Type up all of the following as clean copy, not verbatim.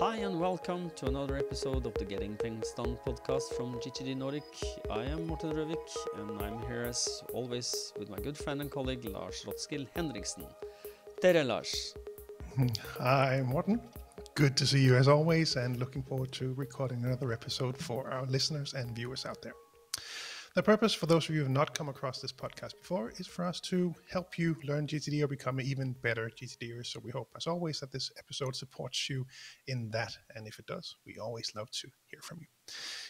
Hi and welcome to another episode of the Getting Things Done podcast from GTDnordic. I am Morten and I'm here as always with my good friend and colleague Lars Rotskil Henriksen. Tere Lars. Hi Morten, good to see you as always and looking forward to recording another episode for our listeners and viewers out there. The purpose, for those of you who have not come across this podcast before, is for us to help you learn GTD or become an even better GTDer. So we hope, as always, that this episode supports you in that. And if it does, we always love to hear from you.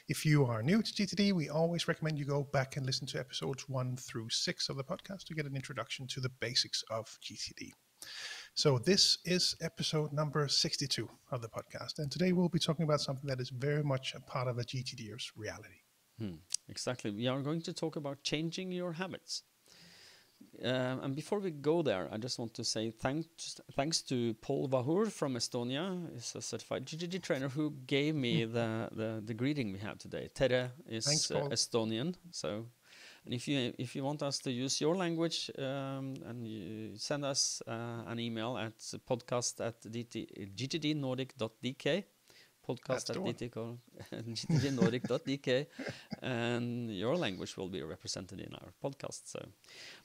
If you are new to GTD, we always recommend you go back and listen to episodes 1 through 6 of the podcast to get an introduction to the basics of GTD. So this is episode number 62 of the podcast. And today we'll be talking about something that is very much a part of a GTDer's reality. Exactly. We are going to talk about changing your habits. And before we go there, I just want to say thanks to Paul Vahur from Estonia. He's a certified GTD trainer who gave me the greeting we have today. Tere is Estonian. So, and if you want us to use your language, and you send us an email at podcast@gtdnordic.dk. podcast@gtdnordic.dk, and your language will be represented in our podcast. So,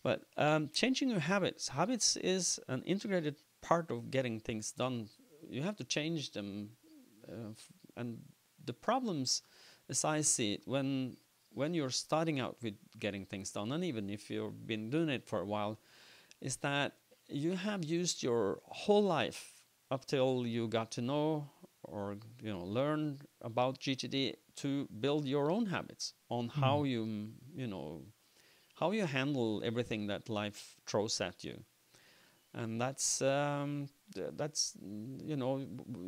but changing your habits is an integrated part of getting things done. You have to change them, and the problems, as I see it, when you're starting out with getting things done, and even if you've been doing it for a while, is that you have used your whole life up till you got to know or learn about GTD to build your own habits on how you handle everything that life throws at you, and that's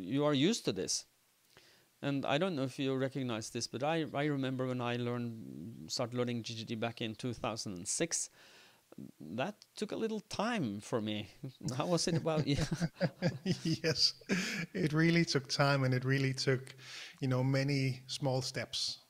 you are used to this. And I don't know if you recognize this, but I remember when I started learning GTD back in 2006. That took a little time for me. How was it about you? Yes, it really took time, and it really took, many small steps,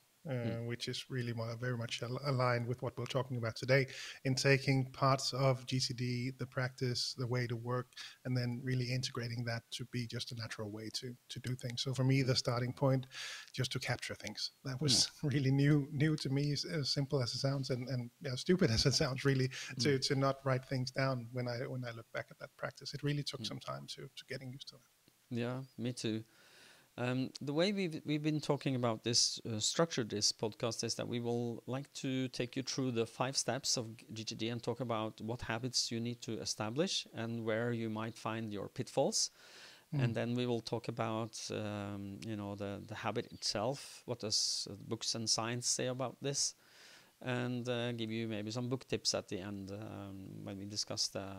which is really very much aligned with what we're talking about today, in taking parts of GTD, the practice, the way to work, and then really integrating that to be just a natural way to do things. So for me, the starting point, just to capture things, that was really new to me, as simple as it sounds, and stupid as it sounds, really, to not write things down when I look back at that practice. It really took some time to getting used to that. Yeah, me too. The way we've been talking about this, structured this podcast, is that we will like to take you through the 5 steps of GTD and talk about what habits you need to establish and where you might find your pitfalls. And then we will talk about, the habit itself. What does books and science say about this? And give you maybe some book tips at the end when we discuss the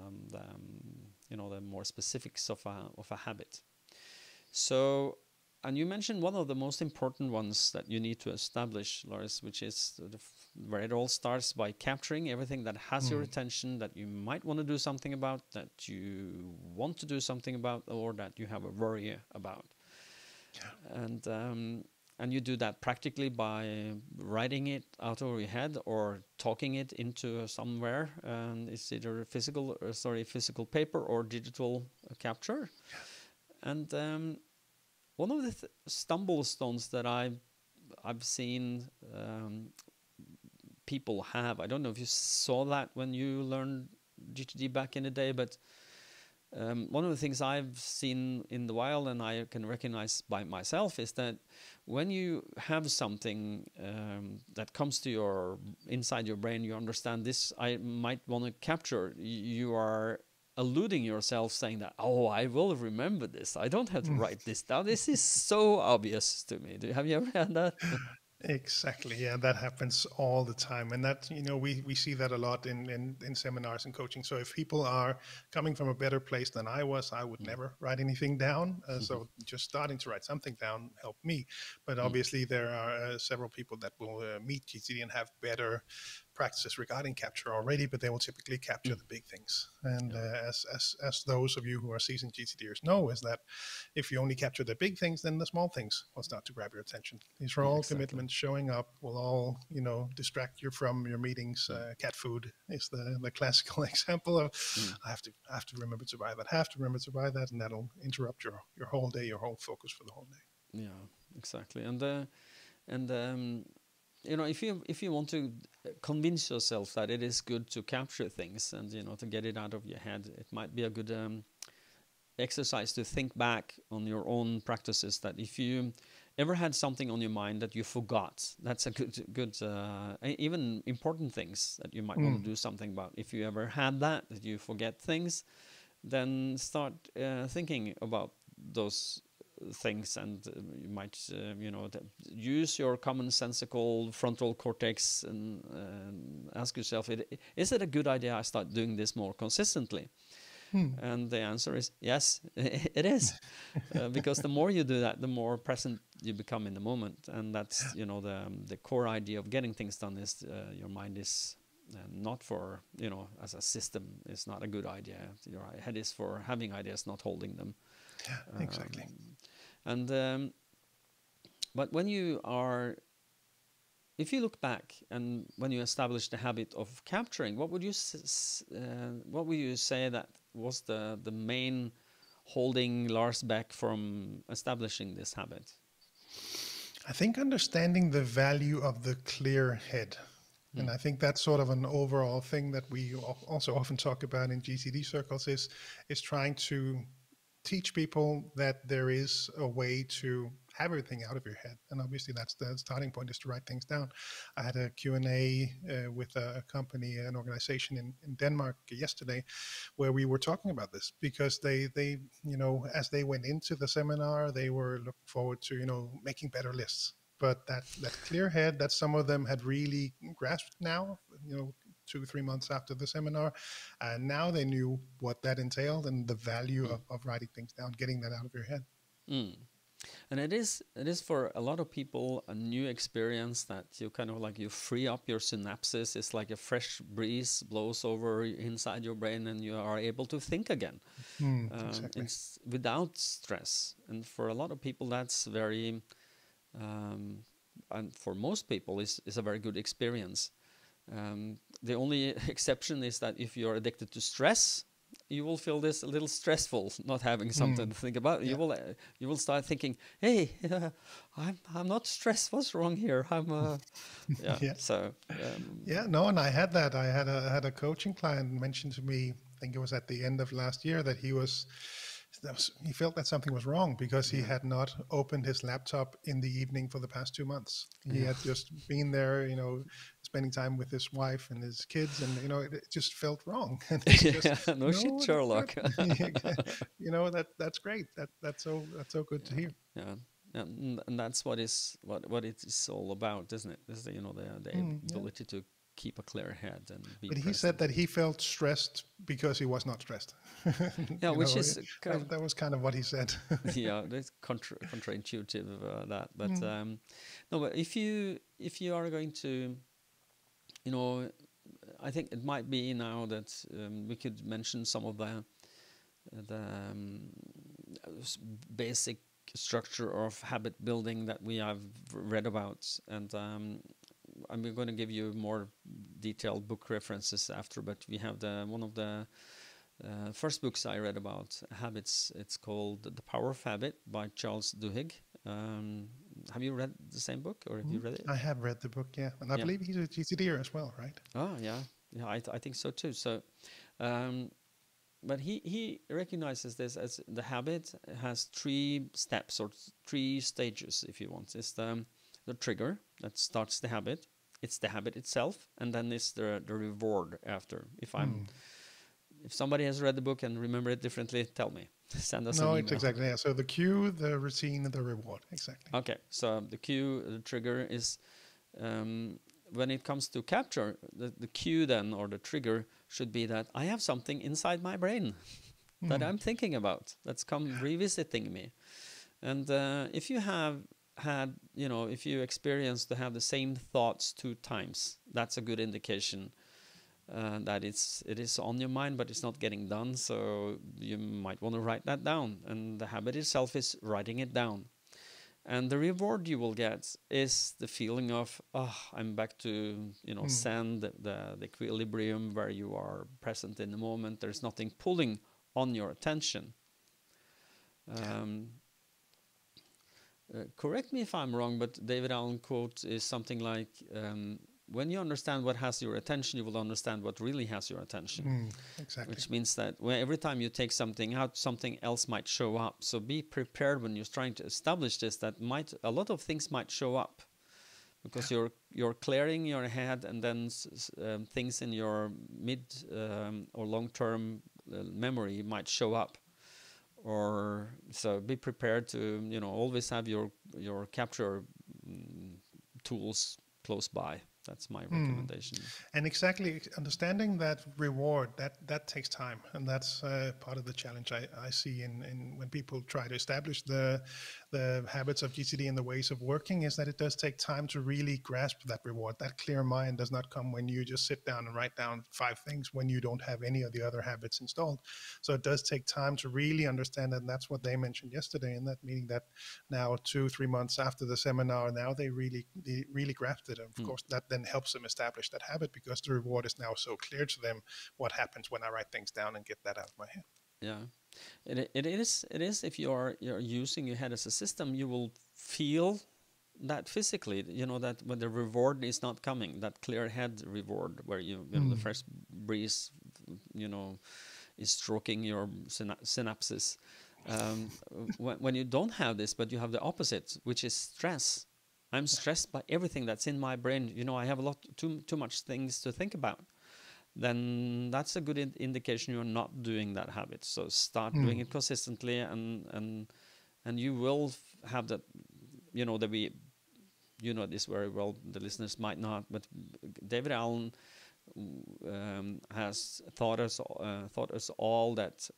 more specifics of a habit. So. And you mentioned one of the most important ones that you need to establish, Lars, which is where it all starts by capturing everything that has your attention, that you might want to do something about, that you want to do something about, or that you have a worry about. Yeah. And you do that practically by writing it out of your head or talking it into somewhere. And it's either physical paper or digital capture. Yeah. And one of the stumble stones that I've seen people have, I don't know if you saw that when you learned GTD back in the day, but one of the things I've seen in the wild and I can recognize by myself is that when you have something that comes to inside your brain, you understand this, I might want to capture, you are alluding yourself, saying that, I will remember this. I don't have to write this down. This is so obvious to me. Have you ever had that? Exactly. Yeah, that happens all the time. And that, we see that a lot in seminars and coaching. So if people are coming from a better place than I was, I would never write anything down. So just starting to write something down helped me. But obviously there are several people that will meet GTD and have better practices regarding capture already, but they will typically capture the big things. And as those of you who are seasoned GTDers know, is that if you only capture the big things, then the small things will start to grab your attention. These are all commitments showing up, will all, distract you from your meetings. Cat food is the classical example of I have to remember to buy that, and that'll interrupt your whole day, your whole focus for the whole day. Yeah, exactly. And if you want to convince yourself that it is good to capture things and to get it out of your head, it might be a good exercise to think back on your own practices. That if you ever had something on your mind that you forgot, that's a good even important things that you might want to do something about. If you ever had that you forget things, then start thinking about those things, and you might use your commonsensical frontal cortex and ask yourself, is it a good idea I start doing this more consistently? And the answer is yes, it is. Because the more you do that, the more present you become in the moment. And that's the core idea of getting things done is your mind is not for as a system. It's not a good idea. Your head is for having ideas, not holding them. Yeah, exactly. But if you look back and when you establish the habit of capturing, what would you say that was the main holding Lars back from establishing this habit? I think understanding the value of the clear head. And I think that's sort of an overall thing that we also often talk about in GTD circles is trying to teach people that there is a way to have everything out of your head. And obviously that's the starting point, is to write things down. I had a Q&A with a company, an organization in Denmark yesterday, where we were talking about this, because they as they went into the seminar, they were looking forward to, making better lists. But that clear head that some of them had really grasped now, 2-3 months after the seminar, and now they knew what that entailed and the value of writing things down, getting that out of your head. And it is for a lot of people a new experience, that you kind of you free up your synapses. It's like a fresh breeze blows over inside your brain and you are able to think again. Exactly. It's without stress. And for a lot of people that's very and for most people is a very good experience. The only exception is that if you're addicted to stress, you will feel this a little stressful, not having something to think about. Yeah. You will start thinking, "Hey, I'm not stressed. What's wrong here?" Yeah. So no, and I had that. I had a coaching client mention to me, I think it was at the end of last year, that he felt that something was wrong because he had not opened his laptop in the evening for the past 2 months. He had just been there, spending time with his wife and his kids, and it just felt wrong. And no shit, Sherlock. That's great. That's so good to hear. Yeah. And that's what it is all about, isn't it? Is the ability to keep a clear head and be But he present. said that he felt stressed because he was not stressed. Yeah, which is that was kind of what he said. Yeah, that's counterintuitive that, but no. But if you are going to, I think it might be now that we could mention some of the basic structure of habit building that we have read about, and I'm going to give you more detailed book references after, but we have one of the first books I read about habits. It's called The Power of Habit by Charles Duhigg. Have you read the same book, or have you read it? I have read the book, yeah. And I believe he's a GTDer as well, right? Oh, yeah. Yeah, I think so too. So, but he recognizes this as the habit has 3 steps or 3 stages, if you want. It's the trigger that starts the habit. It's the habit itself, and then it's the reward after. If somebody has read the book and remember it differently, tell me. Send us an email. No, it's exactly, yeah. So the cue, the routine, and the reward, exactly. Okay, so the cue, the trigger is when it comes to capture, the cue then, or the trigger, should be that I have something inside my brain that I'm thinking about, that's come revisiting me. And if you have had, if you experience to have the same thoughts 2 times, that's a good indication that it is on your mind, but it's not getting done. So you might want to write that down. And the habit itself is writing it down. And the reward you will get is the feeling of, I'm back to, Zen, the equilibrium where you are present in the moment. There's nothing pulling on your attention. Correct me if I'm wrong, but David Allen quote is something like, when you understand what has your attention, you will understand what really has your attention. Exactly. Which means that every time you take something out, something else might show up. So be prepared when you're trying to establish this, that a lot of things might show up, because you're clearing your head, and then things in your mid or long-term memory might show up. Or so be prepared to always have your capture tools close by. That's my recommendation. And exactly, understanding that reward, that takes time, and that's part of the challenge I see in when people try to establish the habits of GTD and the ways of working, is that it does take time to really grasp that reward. That clear mind does not come when you just sit down and write down 5 things when you don't have any of the other habits installed. So it does take time to really understand that, and that's what they mentioned yesterday in that meeting, that now 2-3 months after the seminar, now they really grasped it. And of course, that then helps them establish that habit, because the reward is now so clear to them what happens when I write things down and get that out of my head. Yeah, it is. If you're using your head as a system, you will feel that physically. That when the reward is not coming, that clear head reward, where the fresh breeze, is stroking your synapses. When you don't have this, but you have the opposite, which is stress. I'm stressed by everything that's in my brain. I have too much things to think about. Then that's a good indication you're not doing that habit. So start doing it consistently, and you will have that. This very well. The listeners might not, but David Allen has taught us all that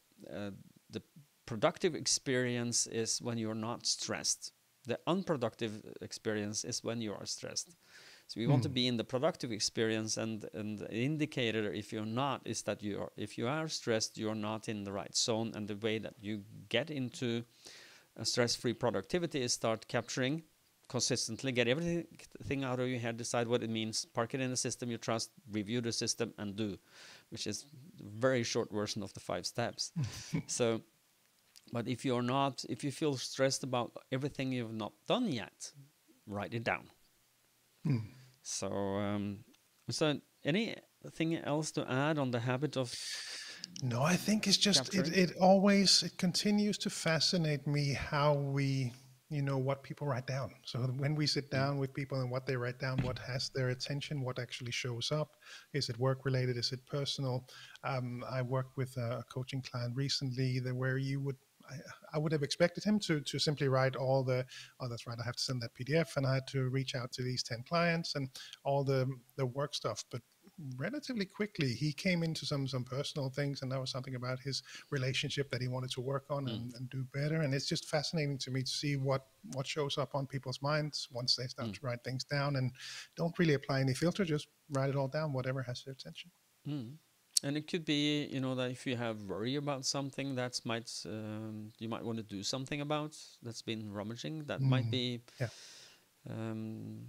the productive experience is when you're not stressed. The unproductive experience is when you are stressed. So we want to be in the productive experience, and the indicator, if you're not, is that if you are stressed, you're not in the right zone. And the way that you get into a stress-free productivity is start capturing consistently, get everything out of your head, decide what it means, park it in a system you trust, review the system, and do, which is a very short version of the 5 steps. So. But if you feel stressed about everything you've not done yet, write it down. So anything else to add on the habit of? No, I think it's just it continues to fascinate me how we, what people write down. So when we sit down with people and what they write down, what has their attention, what actually shows up, is it work related, is it personal? I worked with a coaching client recently where I would have expected him to simply write all that's right, I have to send that PDF, and I had to reach out to these 10 clients and all the work stuff. But relatively quickly, he came into some personal things, and that was something about his relationship that he wanted to work on and do better. And it's just fascinating to me to see what shows up on people's minds once they start to write things down and don't really apply any filter, just write it all down, whatever has their attention. And it could be, that if you have worry about something that you might want to do something about, that's been rummaging, that might be, and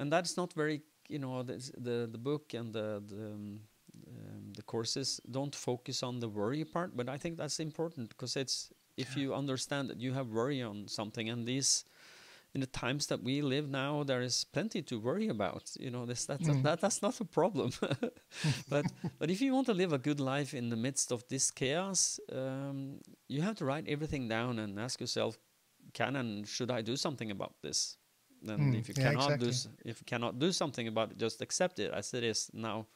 that's not very, the book and the courses don't focus on the worry part, but I think that's important, because if you understand that you have worry on something, and in the times that we live now, there is plenty to worry about. That's not a problem. but if you want to live a good life in the midst of this chaos, you have to write everything down and ask yourself, can and should I do something about this? And if you cannot do something about it, just accept it as it is now.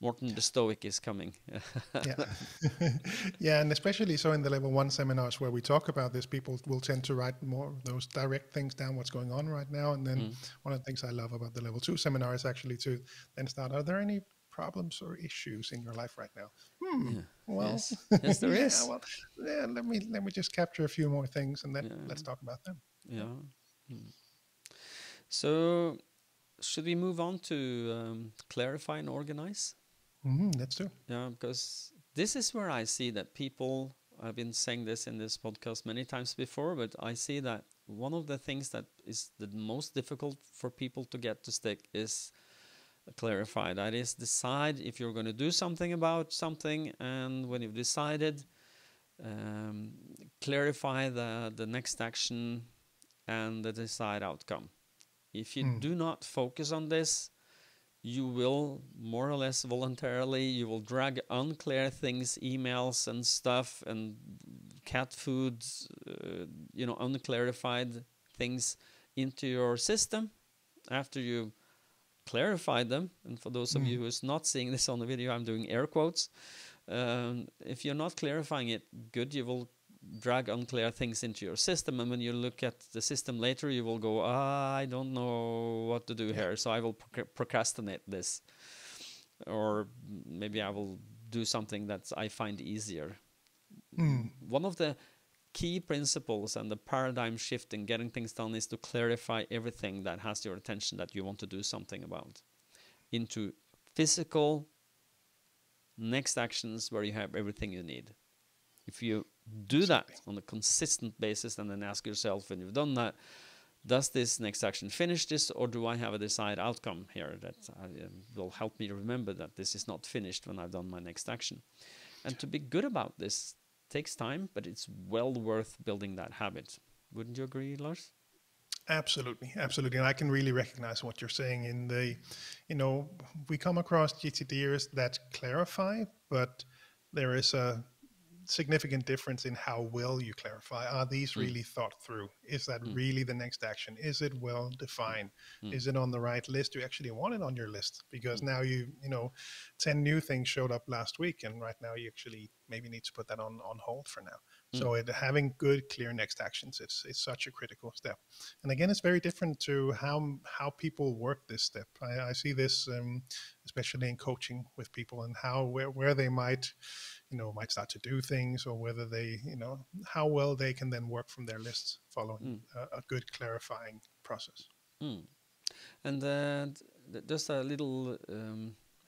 Morten the Stoic is coming. Yeah, and especially so in the level 1 seminars where we talk about this, people will tend to write more of those direct things down, what's going on right now. And then one of the things I love about the level 2 seminar is actually to then start, are there any problems or issues in your life right now? Well, yes, there is. Let me just capture a few more things, and then let's talk about them. Mm. So, should we move on to clarify and organize? Let's do. Yeah, because this is where I see that people, I've been saying this in this podcast many times before, but I see that one of the things that is the most difficult for people to get to stick is clarify. That is, decide if you're going to do something about something, and when you've decided, um, clarify the next action and the desired outcome. If you do not focus on this, you will more or less voluntarily, you will drag unclear things, emails and stuff and cat food, unclarified things into your system after you clarified them. And for those of you who is not seeing this on the video, I'm doing air quotes. If you're not clarifying it good, you will drag unclear things into your system, and when you look at the system later, you will go, I don't know what to do here, so I will procrastinate this, or maybe I will do something that I find easier. One of the key principles and the paradigm shift in getting things done is to clarify everything that has your attention that you want to do something about into physical next actions where you have everything you need. If you do that on a consistent basis and then ask yourself when you've done that, does this next action finish this, or do I have a desired outcome here that will help me remember that this is not finished when I've done my next action? And to be good about this takes time, but it's well worth building that habit. Wouldn't you agree, Lars? Absolutely, absolutely. And I can really recognize what you're saying in the, we come across GTDers that clarify, but there is a significant difference in how well you clarify. Are these really thought through? Is that really the next action? Is it well defined? Is it on the right list? You actually want it on your list, because now 10 new things showed up last week, and right now you actually maybe need to put that on hold for now. So having good, clear next actions is such a critical step. And again, it's very different to how people work this step. I see this especially in coaching with people, and where they might start to do things, or whether they, how well they can then work from their lists following a good clarifying process. And just a little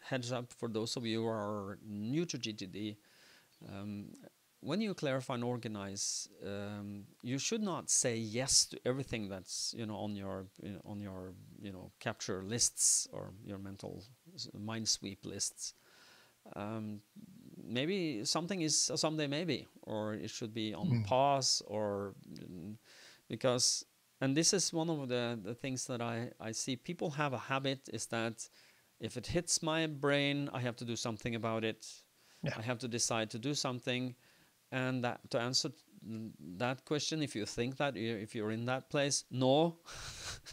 heads up for those of you who are new to GTD. When you clarify and organize, you should not say yes to everything that's on your capture lists or your mental mind sweep lists. Maybe something is someday maybe, or it should be on pause, or because, and this is one of the things that I see people have a habit, is that if it hits my brain, I have to do something about it. Yeah. I have to decide to do something. And that, to answer that question, if you think that, if you're in that place, no,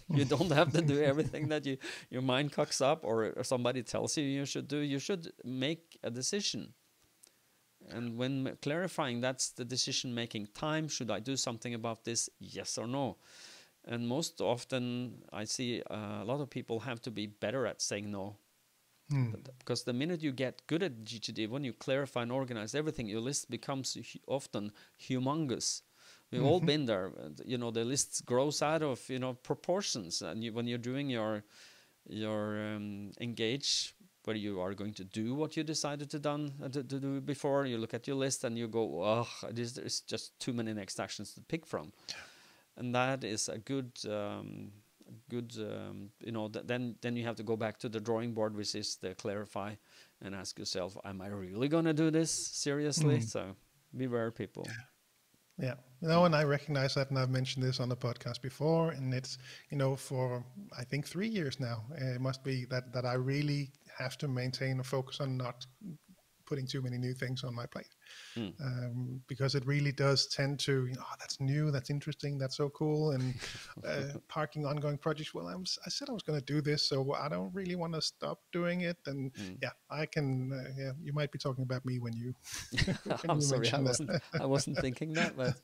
you don't have to do everything that your mind cocks up or somebody tells you should do. You should make a decision. And when clarifying, that's the decision-making time. Should I do something about this? Yes or no? And most often, I see a lot of people have to be better at saying no. Because the minute you get good at GTD, when you clarify and organize everything, your list becomes often humongous. We've all been there. The list grows out of proportions. And when you're doing your engage, where you are going to do what you decided to do before, you look at your list and you go, oh, there's just too many next actions to pick from. And that is a good. Then you have to go back to the drawing board, which is the clarify, and ask yourself, am I really going to do this seriously? So beware, people. Yeah, and I recognize that, and I've mentioned this on the podcast before, and it's, for I think 3 years now, it must be that I really have to maintain a focus on not putting too many new things on my plate. Because it really does tend to, that's new, that's interesting, that's so cool, and parking ongoing projects. Well, I said I was going to do this, so I don't really want to stop doing it. And I can. You might be talking about me when you. I'm sorry, I wasn't thinking that, but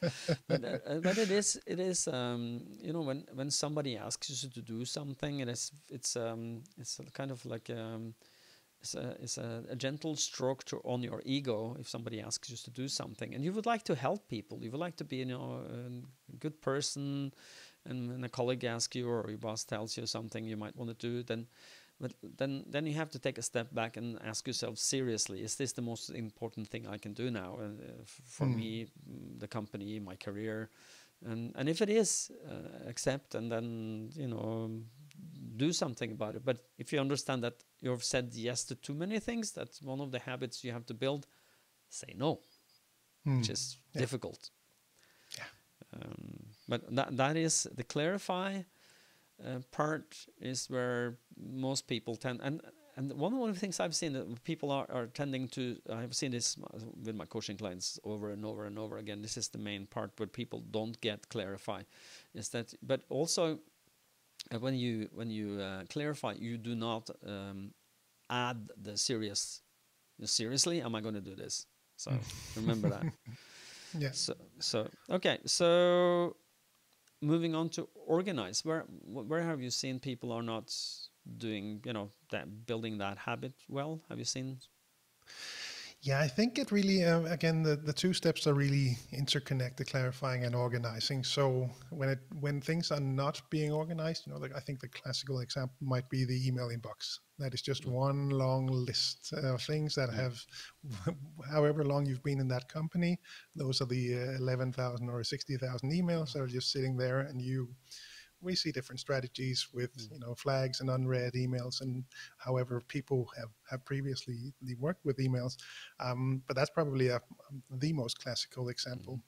it is. When somebody asks you to do something, it's kind of like. It's a gentle stroke on your ego if somebody asks you to do something, and you would like to help people. You would like to be, a good person. and when a colleague asks you or your boss tells you something you might want to do, then you have to take a step back and ask yourself seriously, is this the most important thing I can do now for me, the company, my career? And if it is, accept, and then, you know, do something about it. But if you understand that you've said yes to too many things, that's one of the habits you have to build. Say no, which is difficult. Yeah. But that is the clarify part is where most people tend, and one of the things I've seen that people are tending to, I've seen this with my coaching clients over and over and over again. This is the main part where people don't get clarify, is that, but also when you clarify, you do not add the seriously, am I going to do this? So remember that. Yes. So okay. So moving on to organize. Where have you seen people are not doing, you know, that building that habit well? Have you seen? Yeah, I think it really, again, the two steps are really interconnected, clarifying and organizing. So when things are not being organized, you know, I think the classical example might be the email inbox. That is just one long list of things that have, however long you've been in that company, those are the 11,000 or 60,000 emails that are just sitting there, and we see different strategies with you know, flags and unread emails, and however people have previously worked with emails, but that's probably the most classical example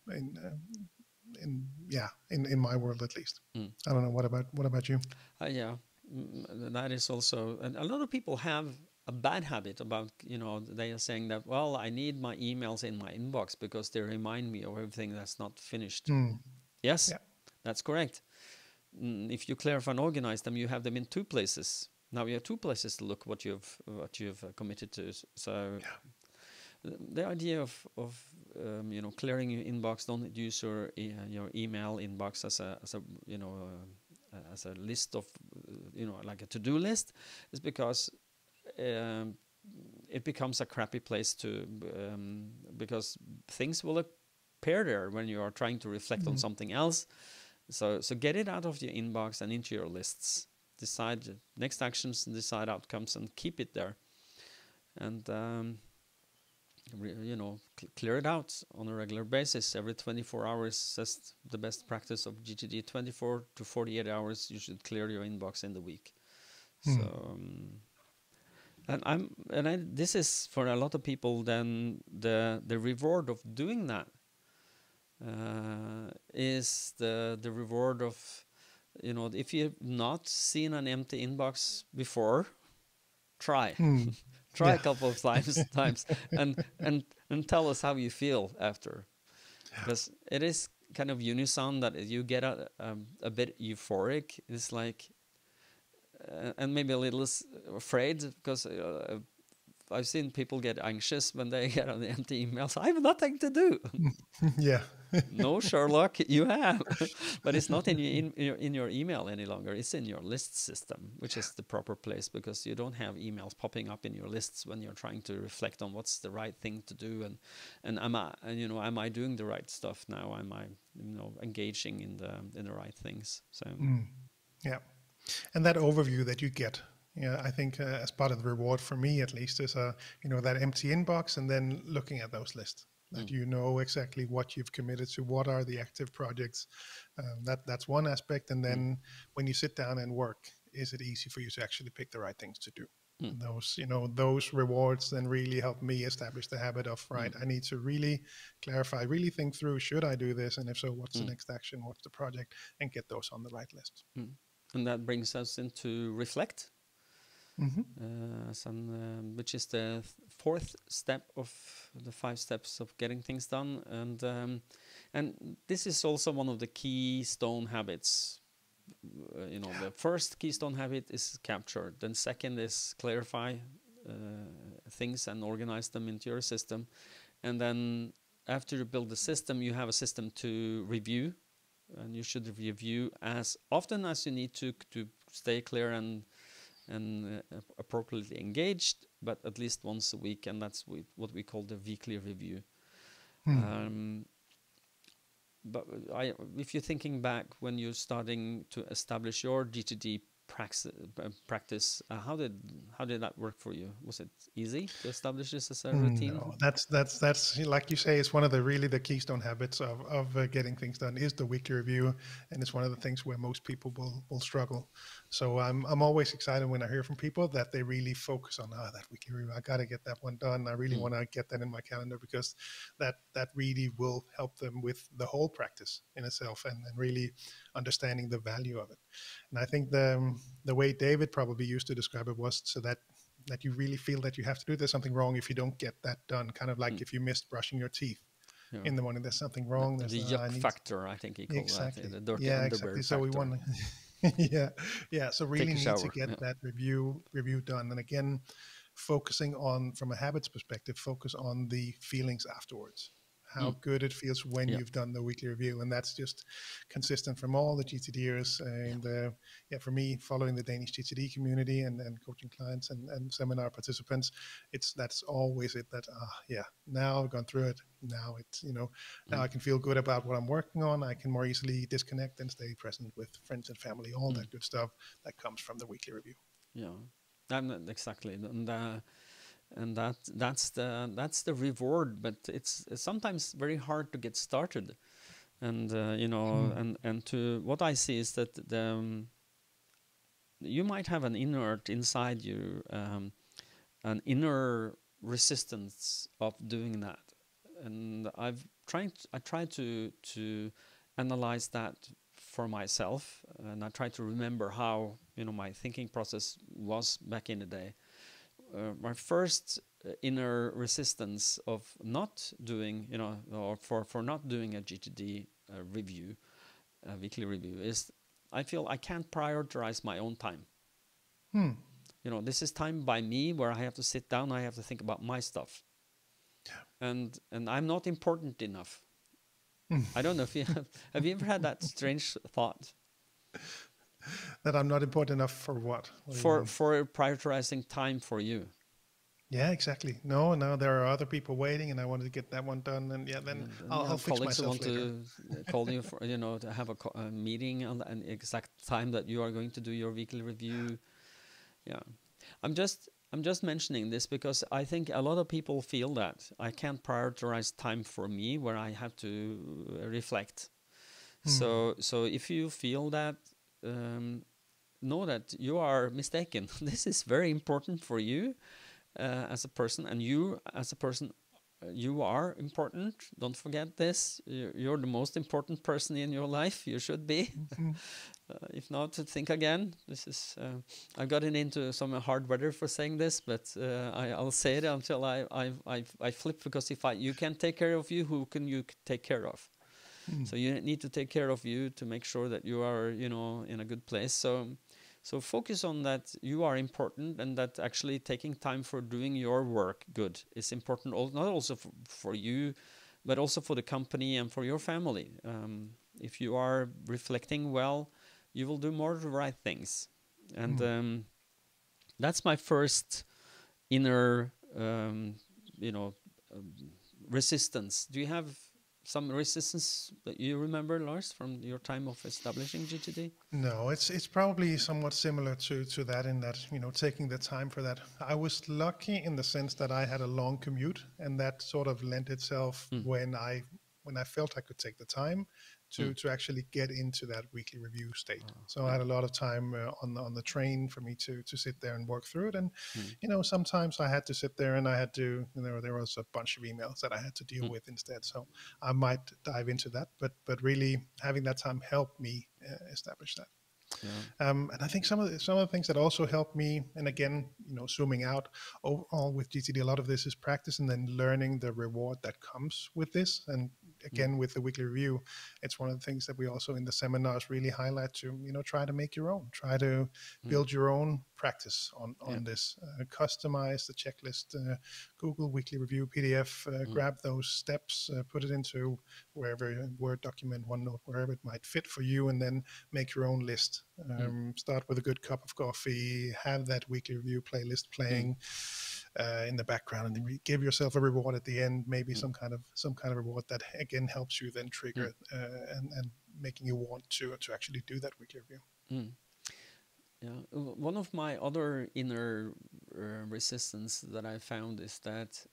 in my world, at least. I don't know, what about you? Yeah, that is also, and a lot of people have a bad habit about, you know, they are saying that, well, I need my emails in my inbox because they remind me of everything that's not finished. Yes, that's correct. If you clarify and organize them, you have them in two places. Now you have two places to look what you've committed to. So the idea of you know, clearing your inbox, don't use your email inbox as a you know as a list of you know, like a to-do list, is because it becomes a crappy place to because things will appear there when you are trying to reflect on something else. So get it out of your inbox and into your lists. Decide next actions, decide outcomes, and keep it there. And you know, clear it out on a regular basis. Every 24 hours, that's the best practice of GTD. 24 to 48 hours, you should clear your inbox in the week. So, this is for a lot of people. Then the reward of doing that is the reward of, you know, if you've not seen an empty inbox before, try a couple of times and tell us how you feel after, because it is kind of unison that you get a bit euphoric. It's like and maybe a little afraid, because I've seen people get anxious when they get on the empty emails. I have nothing to do. No, Sherlock, you have, but it's not in your email any longer. It's in your list system, which is the proper place, because you don't have emails popping up in your lists when you're trying to reflect on what's the right thing to do, and am I doing the right stuff now? Am I, you know, engaging in the right things? So yeah, and that overview that you get. Yeah, I think as part of the reward for me, at least, is you know, that empty inbox, and then looking at those lists, that you know exactly what you've committed to, what are the active projects. That's one aspect, and then when you sit down and work, is it easy for you to actually pick the right things to do? And those, you know, those rewards then really help me establish the habit of, right, I need to really clarify, really think through, should I do this, and if so, what's the next action, what's the project, and get those on the right list. And that brings us into reflect. Which is the fourth step of the 5 steps of getting things done, and this is also one of the keystone habits. You know, the first keystone habit is capture. Then second is clarify things and organize them into your system, and then after you build the system, you have a system to review, and you should review as often as you need to stay clear and appropriately engaged, but at least once a week, and that's what we call the weekly review. but if you're thinking back when you're starting to establish your GTD practice, how did that work for you? Was it easy to establish this as a routine? No, that's like you say, it's one of the really the keystone habits of getting things done is the weekly review, and it's one of the things where most people will struggle. So I'm always excited when I hear from people that they really focus on that weekly review. I got to get that one done. I really Mm. want to get that in my calendar because that really will help them with the whole practice in itself and really understanding the value of it. And I think the way David probably used to describe it was so that you really feel that you have to do. There's something wrong if you don't get that done. Kind of like Mm. if you missed brushing your teeth Yeah. in the morning, there's something wrong. The There's I yuck need factor, I think he called that, exactly. the dirty Yeah, underwear exactly. So we factor. want yeah, yeah. So Take really a need to shower. get Yeah. that review done. And again, focusing on from a habits perspective, focus on the feelings afterwards. How Mm. good it feels when Yeah. you've done the weekly review, and that's just consistent from all the GTDers. Yeah. And yeah, for me, following the Danish GTD community and coaching clients and seminar participants, that's always it. That yeah, now I've gone through it. Now it's now Mm. I can feel good about what I'm working on. I can more easily disconnect and stay present with friends and family. All Mm. that good stuff that comes from the weekly review. Yeah. Exactly. And that's the reward, but it's sometimes very hard to get started. And Hmm. and to what I see is that you might have an inert inside you, an inner resistance of doing that. And I try to analyze that for myself, and I try to remember how my thinking process was back in the day. My first inner resistance of not doing, or for not doing a GTD review, a weekly review, is I feel I can't prioritize my own time. Hmm. This is time by me where I have to sit down, I have to think about my stuff, and I'm not important enough. I don't know if you have you ever had that strange thought That I'm not important enough for what? What do you for mean? prioritizing time for you? Yeah, exactly. No, there are other people waiting, and I wanted to get that one done. And yeah, then And I'll fix colleagues who myself want later. to call you for to have a meeting on an exact time that you are going to do your weekly review. Yeah, I'm just mentioning this because I think a lot of people feel that I can't prioritize time for me where I have to reflect. Hmm. So if you feel that, know that you are mistaken. This is very important for you as a person, and you as a person, you are important. Don't forget this. You're the most important person in your life. You should be. Hmm. If not, think again. This is. I've gotten into some hard weather for saying this, but I'll say it until I flip, because if you can't take care of you, who can you take care of? Hmm. So you need to take care of you to make sure that you are, in a good place. So focus on that you are important, and that actually taking time for doing your work good is important. Not also for you, but also for the company and for your family. If you are reflecting well, you will do more of the right things. And Hmm. that's my first inner, you know, um, resistance. Do you have some resistance that you remember, Lars, from your time of establishing GTD? No, it's probably somewhat similar to that in that taking the time for that. I was lucky in the sense that I had a long commute, and that sort of lent itself Mm, when I felt I could take the time mm. to actually get into that weekly review state. So I Yeah. had a lot of time on the train for me to sit there and work through it. And Mm, sometimes I had to sit there and I had to there was a bunch of emails that I had to deal mm, with instead. So I might dive into that, but really having that time helped me establish that. yeah. And I think some of the things that also help me, and again, zooming out overall with GTD, a lot of this is practice and then learning the reward that comes with this. And Mm, again, with the weekly review, it's one of the things that we also in the seminars really highlight to, try to make your own, try to mm. build your own practice on Yeah. this, customize the checklist, Google weekly review PDF, Mm, grab those steps, put it into wherever Word document, OneNote, wherever it might fit for you, and then make your own list. mm, Start with a good cup of coffee, have that weekly review playlist mm, playing, in the background, and then give yourself a reward at the end, maybe some kind of reward that again helps you then trigger and making you want to actually do that weekly review. Yeah, one of my other inner resistance that I found is that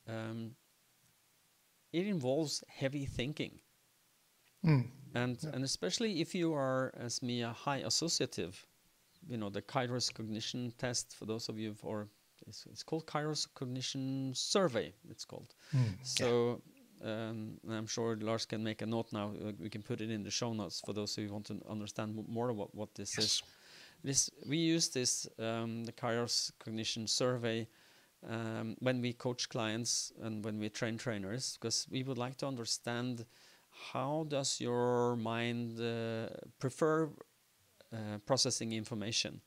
it involves heavy thinking. And especially if you are, as me, a high associative, the Kairos cognition test, for those of you, or it's called Kairos cognition survey, it's called. So I'm sure Lars can make a note now. We can put it in the show notes for those who want to understand more about what this is. We use this, the Kairos cognition survey, when we coach clients and when we train trainers, because we would like to understand how does your mind prefer processing information.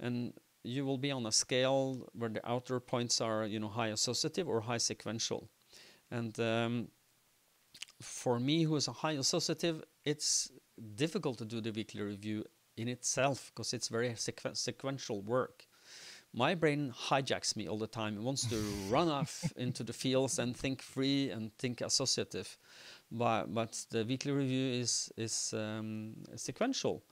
And you will be on a scale where the outer points are, high associative or high sequential. And for me, who is a high associative, it's difficult to do the weekly review in itself because it's very sequential work. My brain hijacks me all the time. It wants to run off into the fields and think free and think associative. But the weekly review is sequential.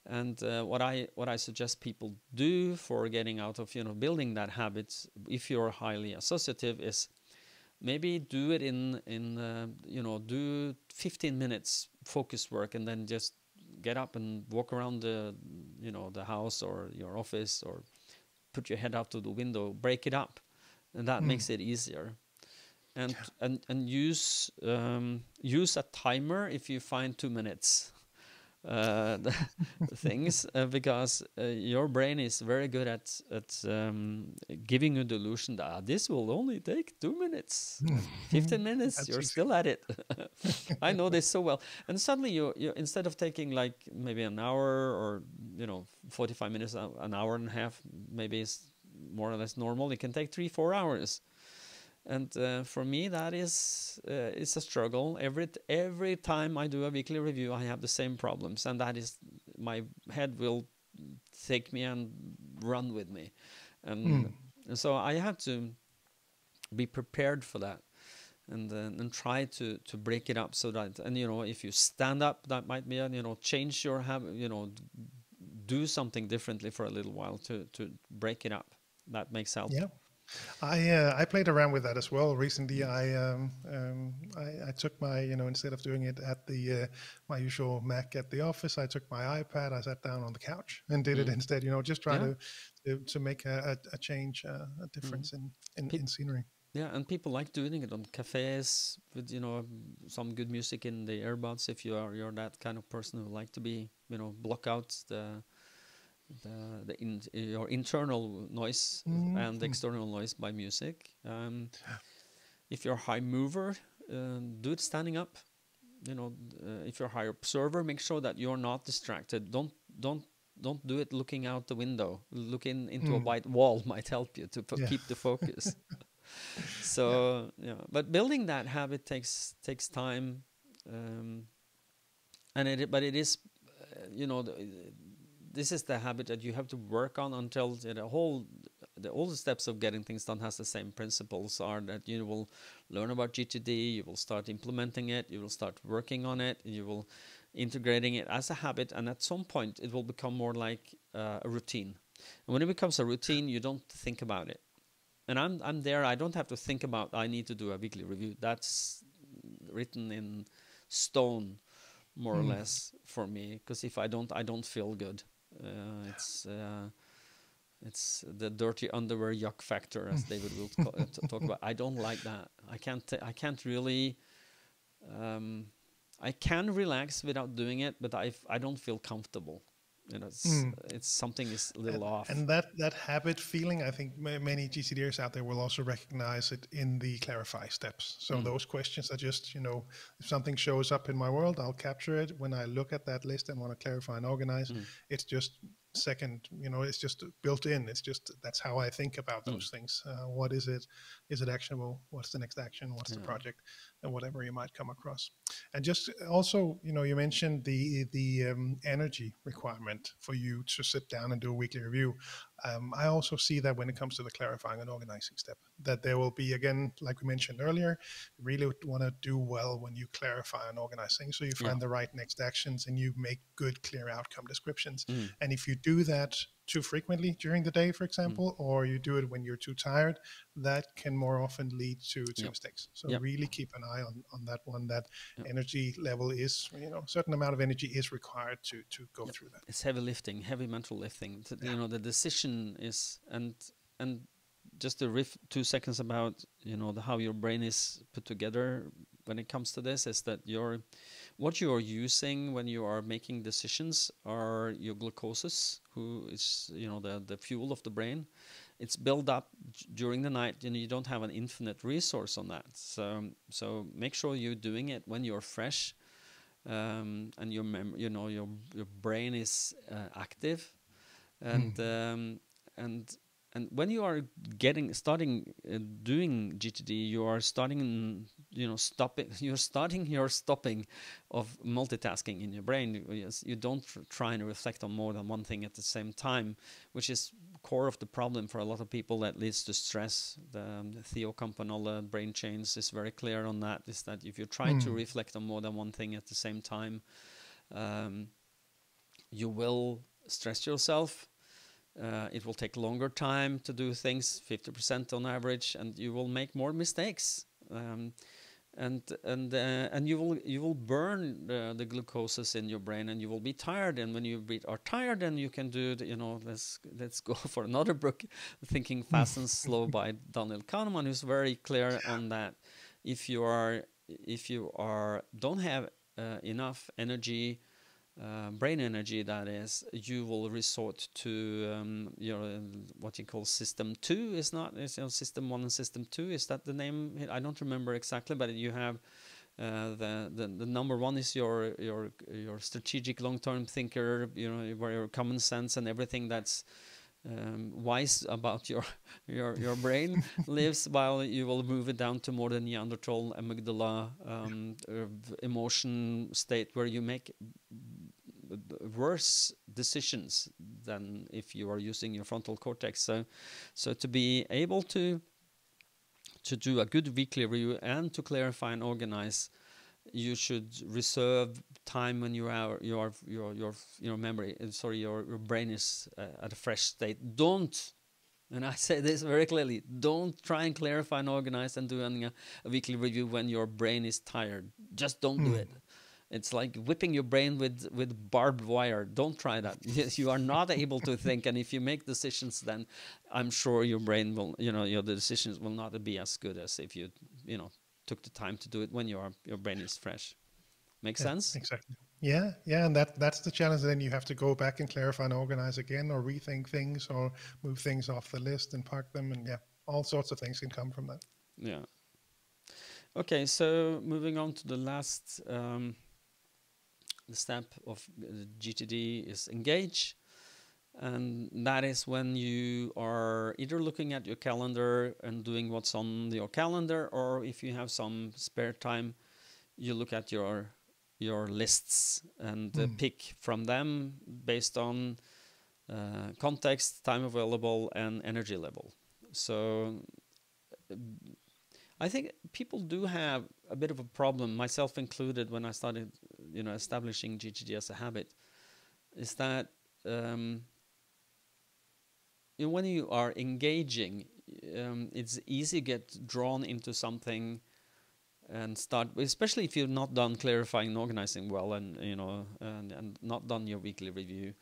And what I suggest people do for getting out of building that habit, if you're highly associative, is maybe do it do 15 minutes focus work, and then just get up and walk around the house or your office, or put your head out to the window, break it up, and that makes it easier. And use a timer if you find 2 minutes things, because your brain is very good at giving you the illusion that this will only take 2 minutes, 15 minutes, you're still at it. I know this so well. And suddenly you instead of taking like maybe an hour or 45 minutes, an hour and a half, maybe it's more or less normal, it can take 3-4 hours. And for me, that is it's a struggle. Every time I do a weekly review, I have the same problems, and that is my head will take me and run with me, and so I have to be prepared for that, and try to break it up so that, and if you stand up, that might be change your habit, do something differently for a little while to break it up. That makes help. Yeah. I played around with that as well recently. I took my instead of doing it at the my usual Mac at the office, I took my iPad. I sat down on the couch and did it instead. Just try to make a change, a difference in scenery. Yeah, and people like doing it on cafes with some good music in the earbuds. If you're that kind of person who like to be block out your internal noise and external noise by music. If you're a high mover, do it standing up. If you're a high observer, make sure that you're not distracted. Don't do it looking out the window. Looking into a white wall might help you to keep the focus. So but building that habit takes time, but it is this is the habit that you have to work on until all the steps of getting things done has the same principles, are that you will learn about GTD, you will start implementing it, you will start working on it, you will integrating it as a habit, and at some point it will become more like a routine. And when it becomes a routine, you don't think about it. And I'm there. I don't have to think about I need to do a weekly review. That's written in stone, more or less, for me. Because if I don't feel good. It's the dirty underwear yuck factor, as David will talk about. I don't like that. I can't really. I can relax without doing it, but I don't feel comfortable. It's something is a little off. And that habit feeling, I think many GTDers out there will also recognize it in the clarify steps. So those questions are just, if something shows up in my world, I'll capture it. When I look at that list and want to clarify and organize, it's just second, it's just built in. It's just, that's how I think about those things. What is it Is it actionable? What's the next action? What's the Yeah. project? And whatever you might come across. And just also, you mentioned the energy requirement for you to sit down and do a weekly review. I also see that when it comes to the clarifying and organizing step, that there will be, again, like we mentioned earlier, you really want to do well when you clarify and organize things, so you Yeah. find the right next actions and you make good, clear outcome descriptions. Mm. And if you do that too frequently during the day, for example, or you do it when you're too tired, that can more often lead to Yep. mistakes. So Yep. really keep an eye on that one. That Yep. energy level is, a certain amount of energy is required to go Yep. through that. It's heavy lifting, heavy mental lifting. Yeah. The decision is, and just to riff 2 seconds about how your brain is put together when it comes to this, is that what you are using when you are making decisions are your glucoses, who is the fuel of the brain. It's built up during the night, and you don't have an infinite resource on that. So make sure you're doing it when you're fresh, and your brain is active, and and when you are starting doing GTD, you are starting stopping of multitasking in your brain. You don't try and reflect on more than one thing at the same time, which is core of the problem for a lot of people, that leads to stress. The Theo Campanella brain chains is very clear on that, is that if you try to reflect on more than one thing at the same time, you will stress yourself. It will take longer time to do things, 50% on average, and you will make more mistakes. And you will burn the glucoses in your brain, and you will be tired. And when you are tired, then you can do let's go for another book, Thinking Fast and Slow by Daniel Kahneman, who's very clear on that. If you don't have enough energy, brain energy, that is, you will resort to what you call system 2. Is not system 1 and system 2. Is that the name? I don't remember exactly, but you have the number 1 is your strategic long-term thinker, where your common sense and everything that's wise about your brain lives, while you will move it down to more the Neanderthal amygdala emotion state, where you make worse decisions than if you are using your frontal cortex. So to be able to do a good weekly review and to clarify and organize, you should reserve time when your brain is at a fresh state. Don't, and I say this very clearly, don't try and clarify and organize and do a weekly review when your brain is tired. Just don't do it. It's like whipping your brain with barbed wire. Don't try that. You are not able to think, and if you make decisions, then I'm sure your brain will, the decisions will not be as good as if you took the time to do it when your brain is fresh. Make sense? Exactly. Yeah, and that's the challenge. Then you have to go back and clarify and organize again, or rethink things, or move things off the list and park them, and all sorts of things can come from that. Yeah. Okay, so moving on to the last the step of GTD is engage. And that is when you are either looking at your calendar and doing what's on your calendar, or if you have some spare time, you look at your lists and pick from them based on context, time available, and energy level. So I think people do have a bit of a problem, myself included, when I started, establishing GTD as a habit, is that when you are engaging, it's easy to get drawn into something and start, especially if you've not done clarifying and organizing well, and and not done your weekly review.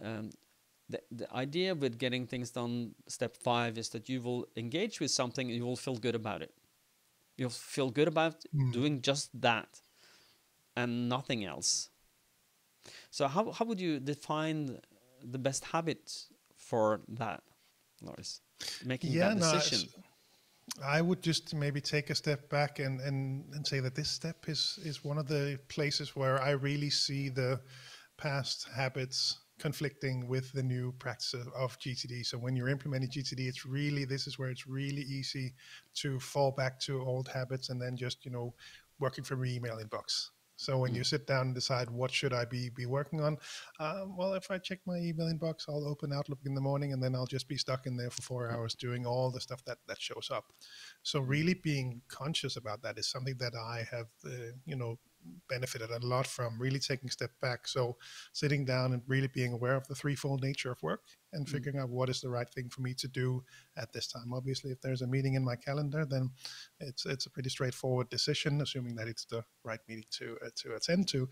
The idea with getting things done, step 5, is that you will engage with something and you will feel good about it. You'll feel good about doing just that and nothing else. So how would you define the best habit for that, Lars? Making that decision. I would just maybe take a step back and say that this step is one of the places where I really see the past habits conflicting with the new practice of GTD. So when you're implementing GTD, this is where it's really easy to fall back to old habits and then just, working from your email inbox. So when you sit down and decide what should I be working on, well, if I check my email inbox, I'll open Outlook in the morning and then I'll just be stuck in there for 4 hours doing all the stuff that shows up. So really being conscious about that is something that I have, benefited a lot from, really taking a step back. So sitting down and really being aware of the threefold nature of work and figuring out what is the right thing for me to do at this time. Obviously, if there's a meeting in my calendar, then it's a pretty straightforward decision, assuming that it's the right meeting to attend to.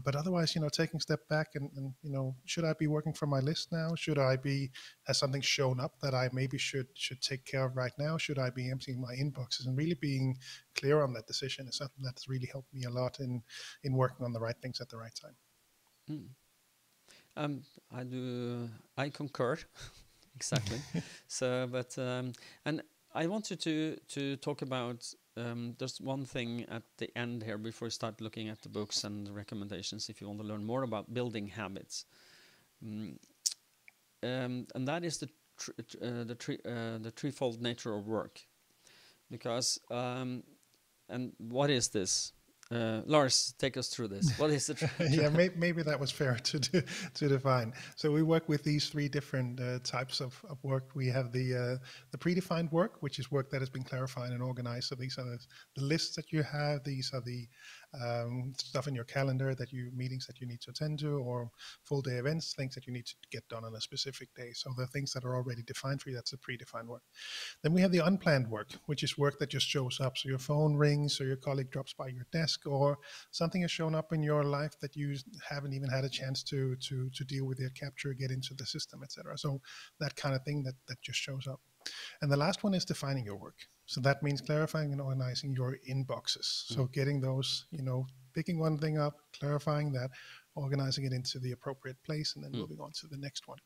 But otherwise, taking a step back and should I be working from my list now? Has something shown up that I maybe should take care of right now? Should I be emptying my inboxes? And really being clear on that decision is something that's really helped me a lot in working on the right things at the right time. I concur exactly. And I wanted to talk about just one thing at the end here before we start looking at the books and the recommendations. If you want to learn more about building habits, and that is the threefold nature of work, because and what is this? Lars, take us through this. What is it? Yeah, maybe that was fair to define. So we work with these three different types of work. We have the predefined work, which is work that has been clarified and organized. So these are the lists that you have. These are the stuff in your calendar meetings that you need to attend to, or full day events, things that you need to get done on a specific day. So the things that are already defined for you, that's the predefined work. Then we have the unplanned work, which is work that just shows up. So your phone rings, or your colleague drops by your desk, or something has shown up in your life that you haven't even had a chance to deal with it, capture, get into the system, etc. So that kind of thing that just shows up. And the last one is defining your work. So that means clarifying and organizing your inboxes. So getting those, picking one thing up, clarifying that, organizing it into the appropriate place, and then moving on to the next one.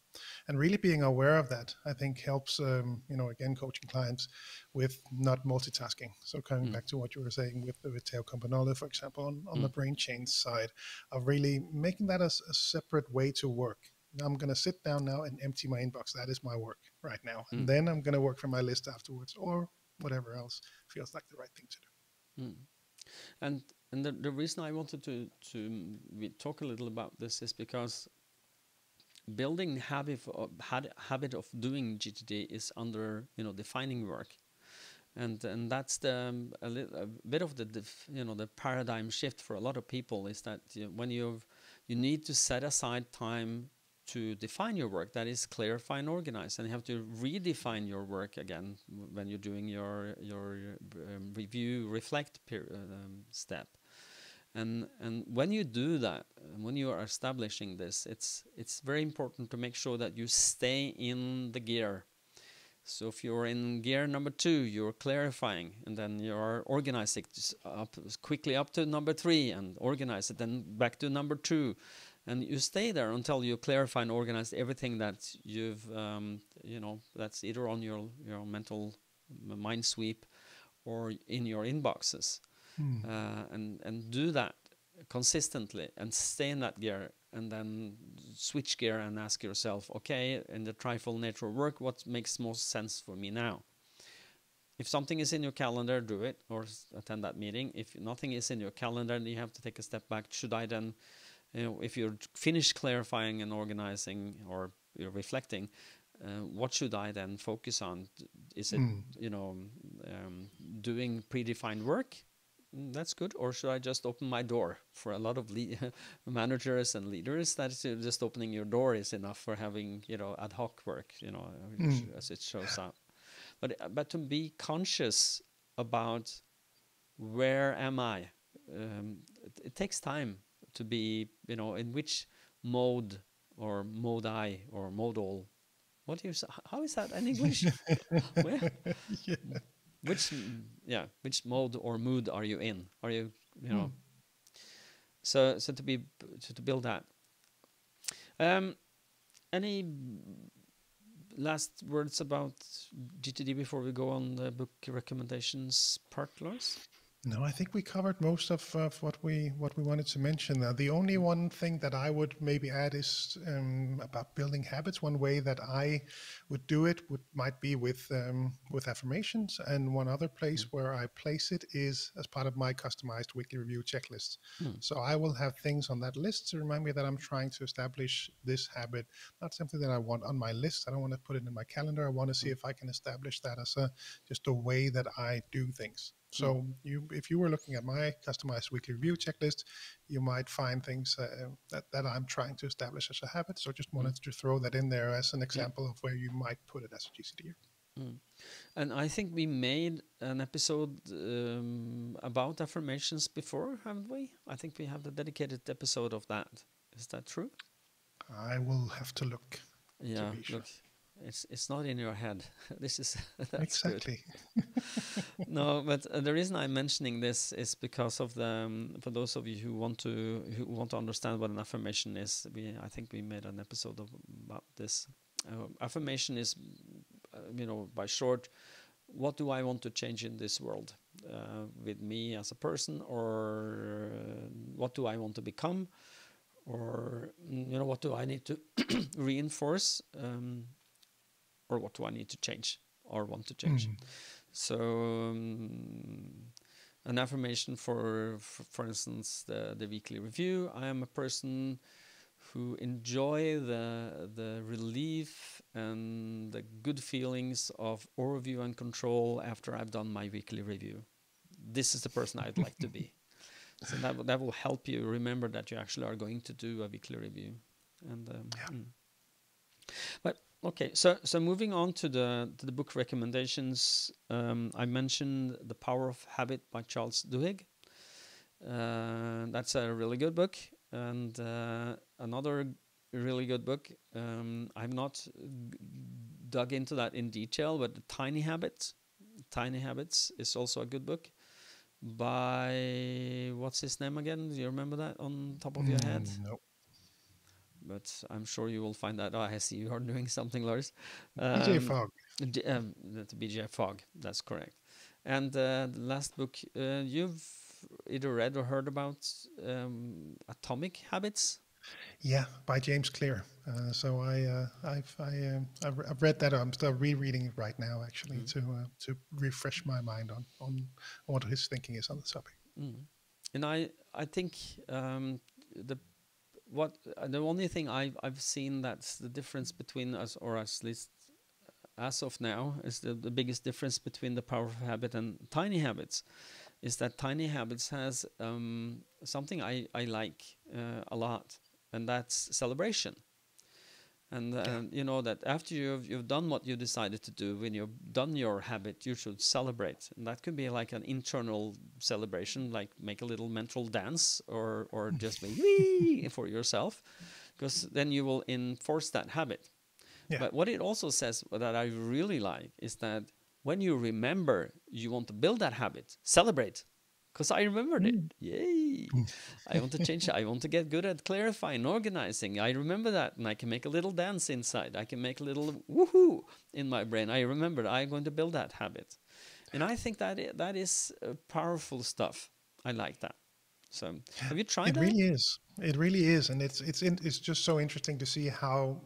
And really being aware of that, I think, helps, again, coaching clients with not multitasking. So coming back to what you were saying with Theo Campanolo, for example, on the brain change side, of really making that a separate way to work. I'm going to sit down now and empty my inbox. That is my work right now. And then I'm going to work from my list afterwards, or whatever else feels like the right thing to do. And the reason I wanted to talk a little about this is because building habit of doing GTD is under defining work, and that's a bit of the paradigm shift for a lot of people, is that when you need to set aside time to define your work, that is clarify and organize, and you have to redefine your work again when you're doing your review reflect step. And when you do that, when you are establishing this, it's very important to make sure that you stay in the gear. So if you're in gear number 2, you're clarifying, and then you're organizing quickly up to number 3 and organize it, then back to number 2. And you stay there until you clarify and organize everything that you've, that's either on your mental mind sweep or in your inboxes. And do that consistently and stay in that gear, and then switch gear and ask yourself, okay, in the threefold nature of work, what makes most sense for me now? If something is in your calendar, do it or attend that meeting. If nothing is in your calendar, then you have to take a step back. Should I then, if you're finished clarifying and organizing, or you're reflecting, what should I then focus on? Is it, doing predefined work? That's good. Or should I just open my door? For a lot of managers and leaders, that just opening your door is enough for having, ad hoc work, as it shows up. But to be conscious about where am I? It takes time to be, in which mode, or modi, or modal. What do you say? How is that in English? Which mode or mood are you in? Are you, so to build that. Any last words about GTD before we go on the book recommendations part, Lars? No, I think we covered most of what we wanted to mention. The only one thing that I would maybe add is about building habits. One way that I would do it might be with affirmations, and one other place where I place it is as part of my customized weekly review checklist. Mm. So I will have things on that list to remind me that I'm trying to establish this habit, not something that I want on my list. I don't want to put it in my calendar. I want to see if I can establish that as just a way that I do things. Mm. So if you were looking at my customized weekly review checklist, you might find things that I'm trying to establish as a habit. So just wanted to throw that in there as an Yeah. example of where you might put it as a GCD. Mm. And I think we made an episode about affirmations before, haven't we? I think we have the dedicated episode of that. Is that true? I will have to look to Yeah, be sure. look, it's not in your head. This is that's Exactly. good. No, but the reason I'm mentioning this is because of the for those of you who want to understand what an affirmation is. I think we made an episode about this. Affirmation is, by short, what do I want to change in this world with me as a person, or what do I want to become, or what do I need to reinforce, or what do I need to change or want to change. So an affirmation for instance, the weekly review: I am a person who enjoy the relief and the good feelings of overview and control after I've done my weekly review. This is the person I'd like to be. So that will help you remember that you actually are going to do a weekly review. And but okay, so moving on to the book recommendations, I mentioned The Power of Habit by Charles Duhigg. That's a really good book. And another really good book, I've not dug into that in detail, but Tiny Habits is also a good book by, what's his name again? Do you remember that on top of your head? No. But I'm sure you will find that. Oh, I see you are doing something, Lars. BJ Fogg. BJ Fogg, that's correct. And the last book, you've either read or heard about Atomic Habits? Yeah, by James Clear. So I've read that. I'm still rereading it right now, actually, to refresh my mind on what his thinking is on the topic. And I think the only thing I've seen that's the difference between us, or at least as of now, is the biggest difference between the Power of Habit and Tiny Habits, is that Tiny Habits has something I like a lot, and that's celebration. And that after you've done what you decided to do, when you've done your habit, you should celebrate. And that could be like an internal celebration, like make a little mental dance, or just make wee for yourself, because then you will enforce that habit. Yeah. But what it also says that I really like is that when you remember you want to build that habit, celebrate. Because I remembered it. Yay! I want to change it. I want to get good at clarifying, organizing. I remember that, and I can make a little dance inside. I can make a little woohoo in my brain. I remember I'm going to build that habit. And I think that is powerful stuff. I like that. So have you tried that? It really is. It really is, and it's just so interesting to see how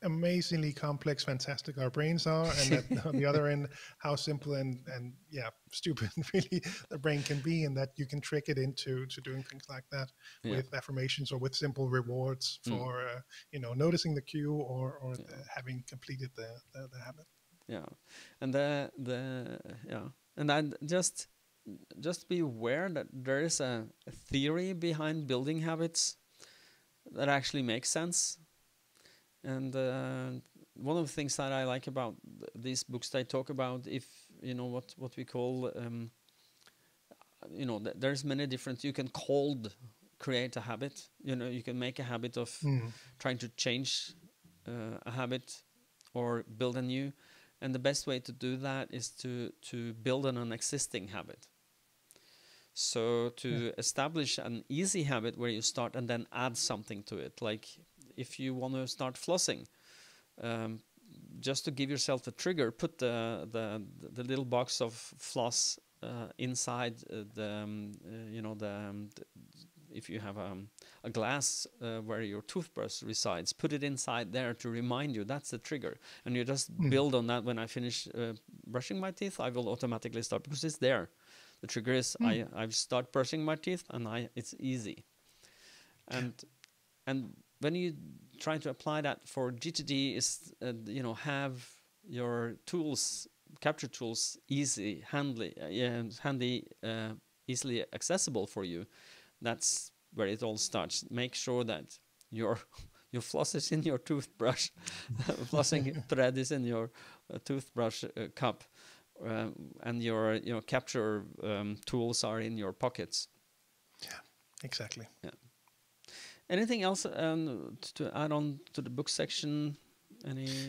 amazingly complex, fantastic our brains are, and at the other end, how simple and stupid really the brain can be, and that you can trick it into doing things like that with affirmations or with simple rewards for noticing the cue or having completed the habit. Yeah, and and I just be aware that there is a theory behind building habits that actually makes sense. And one of the things that I like about these books, they talk about, if what we call there's many different, you can create a habit. You can make a habit of trying to change a habit or build a new, and the best way to do that is to build on an existing habit. So to establish an easy habit where you start and then add something to it, like if you want to start flossing, just to give yourself a trigger, put the little box of floss inside if you have a glass where your toothbrush resides, put it inside there to remind you that's the trigger. And you just build on that. When I finish brushing my teeth, I will automatically start because it's there. The trigger is I start brushing my teeth and it's easy. And when you try to apply that for GTD, is have your tools, capture tools, handy, easily accessible for you. That's where it all starts. Make sure that your floss is in your toothbrush, flossing thread is in your toothbrush cup, and your capture tools are in your pockets. Yeah, exactly. Yeah. Anything else to add on to the book section?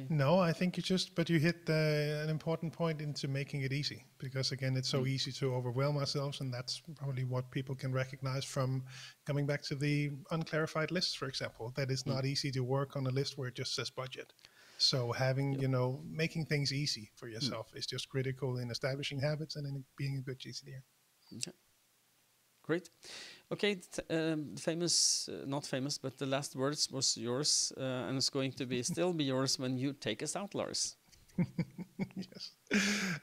No, I think you hit an important point into making it easy, because again, it's so easy to overwhelm ourselves, and that's probably what people can recognize from coming back to the unclarified lists, for example. That it's not easy to work on a list where it just says budget. So having, making things easy for yourself is just critical in establishing habits and in being a good GTDer. Okay. Great. Okay, not famous, but the last words was yours, and it's going to still be yours when you take us out, Lars. Yes.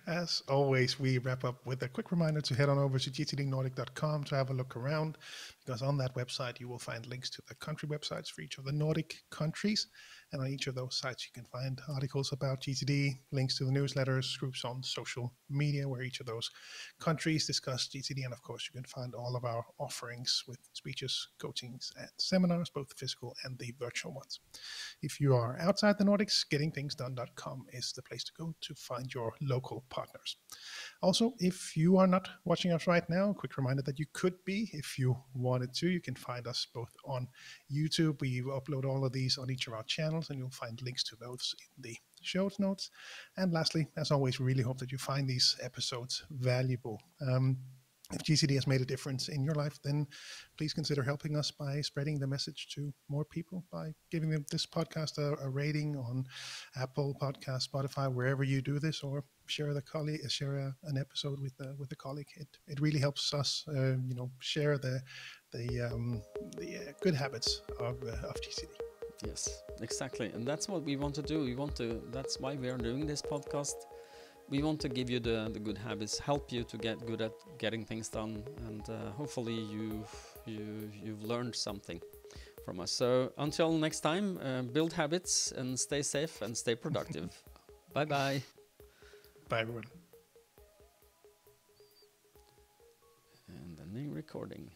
As always, we wrap up with a quick reminder to head on over to GTDnordic.com to have a look around, because on that website you will find links to the country websites for each of the Nordic countries. And on each of those sites, you can find articles about GTD, links to the newsletters, groups on social media where each of those countries discuss GTD. And of course, you can find all of our offerings with speeches, coachings, and seminars, both the physical and the virtual ones. If you are outside the Nordics, gettingthingsdone.com is the place to go to find your local partners. Also, if you are not watching us right now, a quick reminder that you could be if you wanted to. You can find us both on YouTube. We upload all of these on each of our channels, and you'll find links to those in the show notes. And lastly, as always, we really hope that you find these episodes valuable. If GTD has made a difference in your life, then please consider helping us by spreading the message to more people, by giving them this podcast a rating on Apple Podcasts, Spotify, wherever you do this, or share an episode with a colleague. It really helps us, share the good habits of GTD. Yes, exactly, and that's what we want to do. That's why we are doing this podcast. We want to give you the good habits, help you to get good at getting things done, and hopefully you've learned something from us. So until next time, build habits and stay safe and stay productive. Bye-bye. Bye, everyone. And then recording.